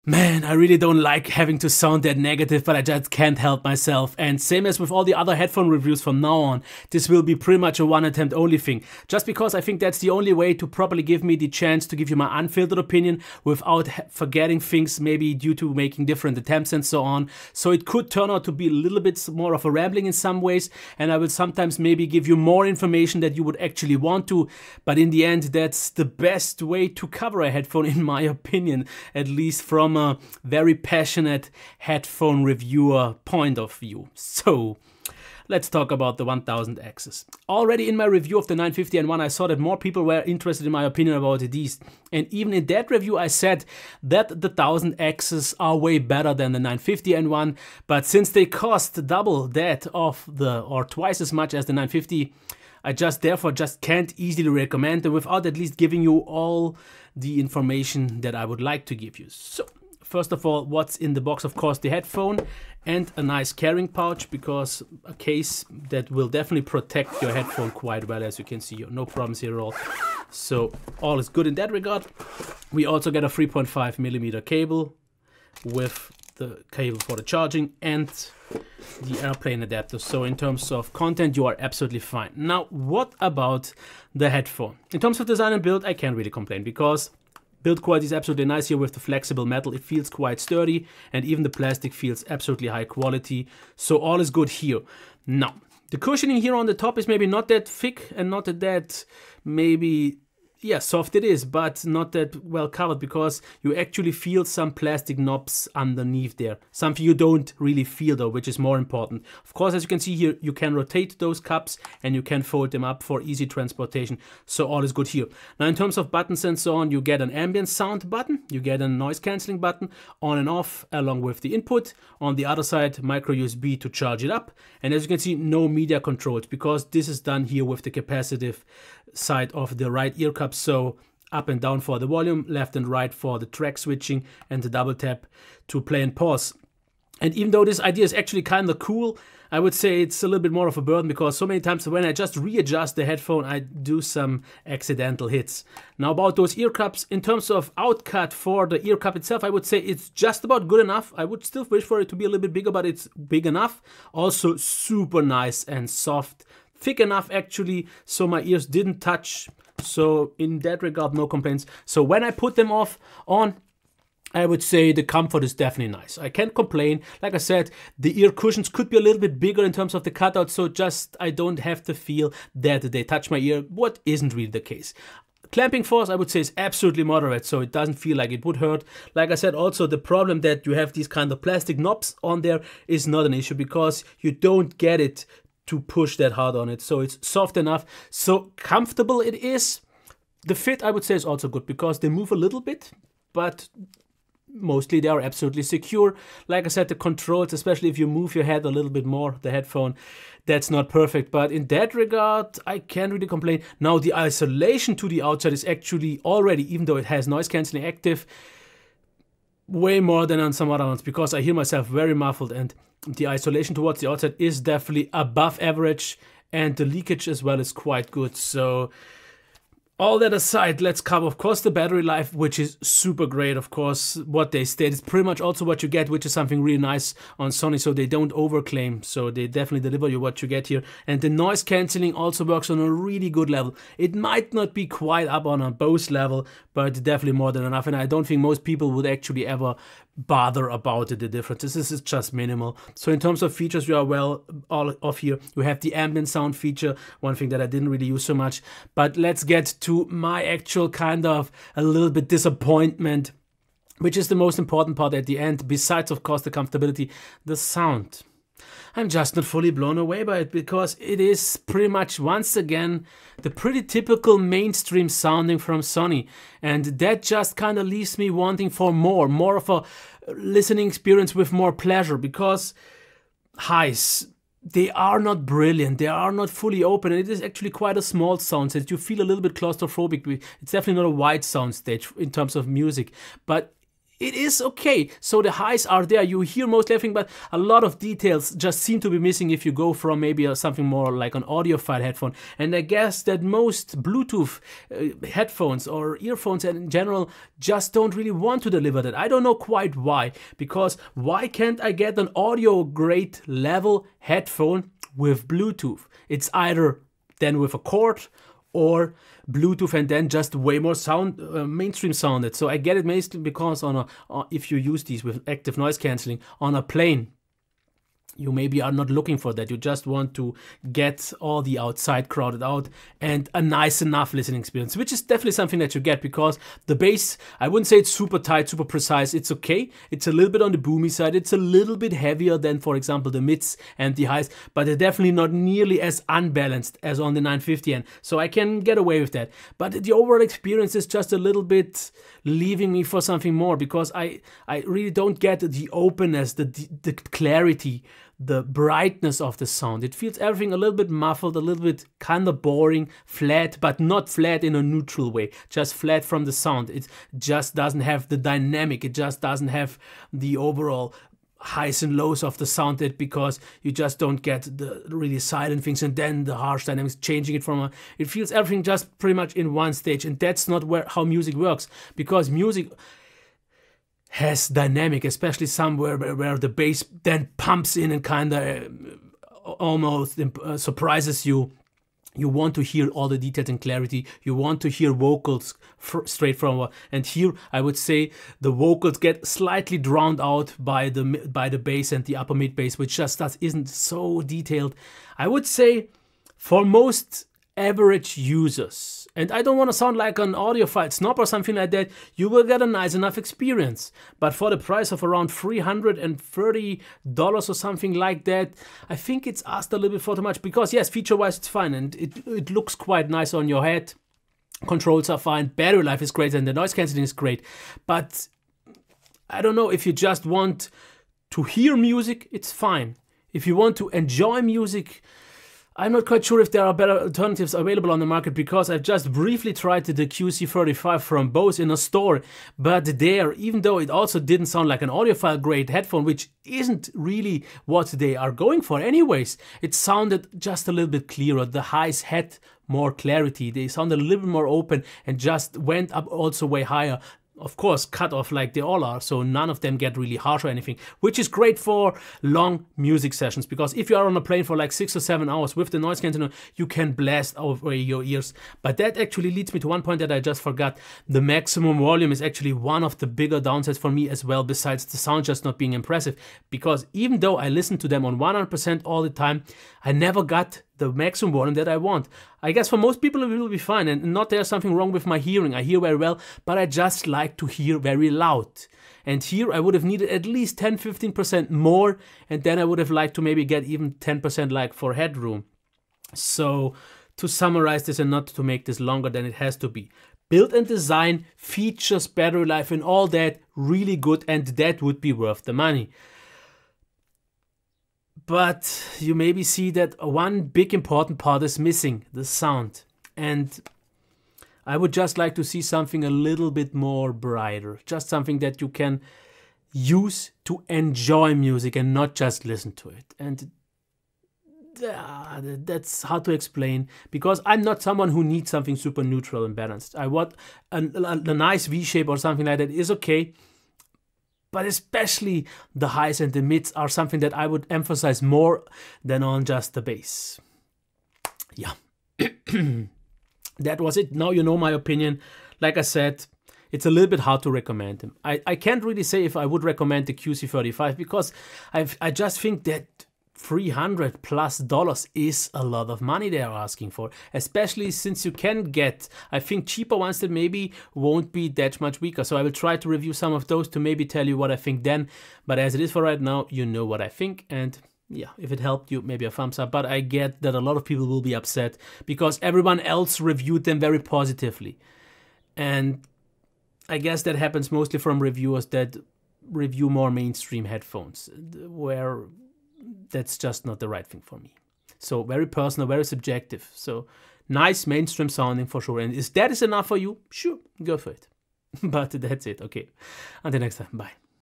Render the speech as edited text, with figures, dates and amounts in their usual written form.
Man, I really don't like having to sound that negative, but I just can't help myself. And same as with all the other headphone reviews from now on, this will be pretty much a one attempt only thing. Just because I think that's the only way to properly give me the chance to give you my unfiltered opinion without forgetting things, maybe due to making different attempts and so on. So it could turn out to be a little bit more of a rambling in some ways, and I will sometimes maybe give you more information that you would actually want to. But in the end, that's the best way to cover a headphone in my opinion, at least from a very passionate headphone reviewer point of view. So let's talk about the 1000Xs. Already in my review of the 950N1, I saw that more people were interested in my opinion about these. And even in that review, I said that the 1000Xs are way better than the 950N1. But since they cost double that of or twice as much as the 950, I therefore can't easily recommend them without at least giving you all the information that I would like to give you. So first of all, what's in the box? Of course, the headphone and a nice carrying pouch, because a case that will definitely protect your headphone quite well, as you can see. No problems here at all. So all is good in that regard. We also get a 3.5mm cable with the cable for the charging and the airplane adapter. So in terms of content, you are absolutely fine. Now, what about the headphone? In terms of design and build, I can't really complain, because build quality is absolutely nice here with the flexible metal. It feels quite sturdy, and even the plastic feels absolutely high quality. So all is good here. Now, the cushioning here on the top is maybe not that thick and not that maybe, yeah, soft it is, but not that well covered, because you actually feel some plastic knobs underneath there. Something you don't really feel though, which is more important. Of course, as you can see here, you can rotate those cups and you can fold them up for easy transportation. So all is good here. Now, in terms of buttons and so on, you get an ambient sound button, you get a noise cancelling button, on and off along with the input. On the other side, micro USB to charge it up. And as you can see, no media controls, because this is done here with the capacitive side of the right ear cup. So up and down for the volume, left and right for the track switching, and the double tap to play and pause. And even though this idea is actually kind of cool, I would say it's a little bit more of a burden, because so many times when I just readjust the headphone, I do some accidental hits. Now about those ear cups, in terms of outcut for the ear cup itself, I would say it's just about good enough. I would still wish for it to be a little bit bigger, but it's big enough. Also super nice and soft, thick enough actually, so my ears didn't touch. So in that regard, no complaints. So when I put them on, I would say the comfort is definitely nice. I can't complain. Like I said, the ear cushions could be a little bit bigger in terms of the cutout, so just I don't have to feel that they touch my ear, what isn't really the case. Clamping force, I would say, is absolutely moderate, so it doesn't feel like it would hurt. Like I said, also the problem that you have these kind of plastic knobs on there is not an issue, because you don't get it to push that hard on it. So it's soft enough, so comfortable it is. The fit, I would say, is also good, because they move a little bit, but mostly they are absolutely secure. Like I said, the controls, especially if you move your head a little bit more, the headphone, that's not perfect. But in that regard, I can't really complain. Now, the isolation to the outside is actually already, even though it has noise cancelling active, way more than on some other ones, because I hear myself very muffled, and the isolation towards the outside is definitely above average, and the leakage as well is quite good. So all that aside, let's cover, of course, the battery life, which is super great. Of course, what they state is pretty much also what you get, which is something really nice on Sony, so they don't overclaim. So they definitely deliver you what you get here. And the noise cancelling also works on a really good level. It might not be quite up on a Bose level, but definitely more than enough. And I don't think most people would actually ever bother about the differences. This is just minimal. So in terms of features, you are well all off here. You have the ambient sound feature, one thing that I didn't really use so much. But let's get to my actual kind of a little bit disappointment, which is the most important part at the end, besides of course the comfortability, the sound. I'm just not fully blown away by it, because it is pretty much once again the pretty typical mainstream sounding from Sony, and that just kind of leaves me wanting for more of a listening experience with more pleasure, because highs, they are not brilliant, they are not fully open, and it is actually quite a small sound stage. You feel a little bit claustrophobic. It's definitely not a wide sound stage in terms of music, but it is okay. So the highs are there, you hear mostly everything, but a lot of details just seem to be missing if you go from maybe something more like an audiophile headphone. And I guess that most Bluetooth headphones or earphones in general just don't really want to deliver that. I don't know quite why, because why can't I get an audio grade level headphone with Bluetooth? It's either then with a cord or Bluetooth and then just way more sound, mainstream sounded. So I get it mostly because if you use these with active noise cancelling on a plane, you maybe are not looking for that. You just want to get all the outside crowded out and a nice enough listening experience, which is definitely something that you get because the bass, I wouldn't say it's super tight, super precise. It's okay. It's a little bit on the boomy side. It's a little bit heavier than, for example, the mids and the highs, but they're definitely not nearly as unbalanced as on the 950N. So I can get away with that. But the overall experience is just a little bit leaving me for something more because I really don't get the openness, the clarity, the brightness of the sound. It feels everything a little bit muffled, a little bit kind of boring, flat, but not flat in a neutral way, just flat from the sound. It just doesn't have the dynamic, it just doesn't have the overall highs and lows of the sound because you just don't get the really silent things and then the harsh dynamics changing it from it feels everything just pretty much in one stage, and that's not how music works, because music has dynamic, especially somewhere where the bass then pumps in and kind of almost surprises you. You want to hear all the details and clarity. You want to hear vocals straight from, and here I would say the vocals get slightly drowned out by the bass and the upper mid bass, which just isn't so detailed. I would say for most average users, and I don't want to sound like an audiophile snob or something like that, you will get a nice enough experience. But for the price of around $330 or something like that, I think it's asked a little bit for too much, because yes, feature-wise it's fine and it looks quite nice on your head. Controls are fine, battery life is great, and the noise cancelling is great. But I don't know, if you just want to hear music, it's fine. If you want to enjoy music, I'm not quite sure if there are better alternatives available on the market, because I've just briefly tried the QC35 from Bose in a store, but there, even though it also didn't sound like an audiophile grade headphone, which isn't really what they are going for anyways, it sounded just a little bit clearer. The highs had more clarity, they sounded a little bit more open and just went up also way higher. Of course, cut off like they all are, so none of them get really harsh or anything, which is great for long music sessions, because if you are on a plane for like 6 or 7 hours with the noise cancelling, you can blast over your ears. But that actually leads me to one point that I just forgot. The maximum volume is actually one of the bigger downsides for me as well, besides the sound just not being impressive, because even though I listen to them on 100% all the time, I never got the maximum volume that I want. I guess for most people it will be fine, and not there's something wrong with my hearing. I hear very well, but I just like to hear very loud. And here I would have needed at least 10-15% more, and then I would have liked to maybe get even 10% like for headroom. So to summarize this and not to make this longer than it has to be, build and design, features, battery life and all that, really good, and that would be worth the money. But you maybe see that one big important part is missing, the sound. And I would just like to see something a little bit more brighter. Just something that you can use to enjoy music and not just listen to it. And that's hard to explain, because I'm not someone who needs something super neutral and balanced. I want a nice V-shape or something like that is okay. But especially the highs and the mids are something that I would emphasize more than on just the bass. Yeah, that was it. Now you know my opinion. Like I said, it's a little bit hard to recommend them. I can't really say if I would recommend the QC35, because I just think that $300+ is a lot of money they are asking for, especially since you can get, I think, cheaper ones that maybe won't be that much weaker. So I will try to review some of those to maybe tell you what I think then. But as it is for right now, you know what I think. And yeah, if it helped you, maybe a thumbs up. But I get that a lot of people will be upset because everyone else reviewed them very positively. And I guess that happens mostly from reviewers that review more mainstream headphones, where that's just not the right thing for me. So very personal, very subjective. So nice mainstream sounding for sure. And if that is enough for you, sure, go for it. But that's it. Okay. Until next time. Bye.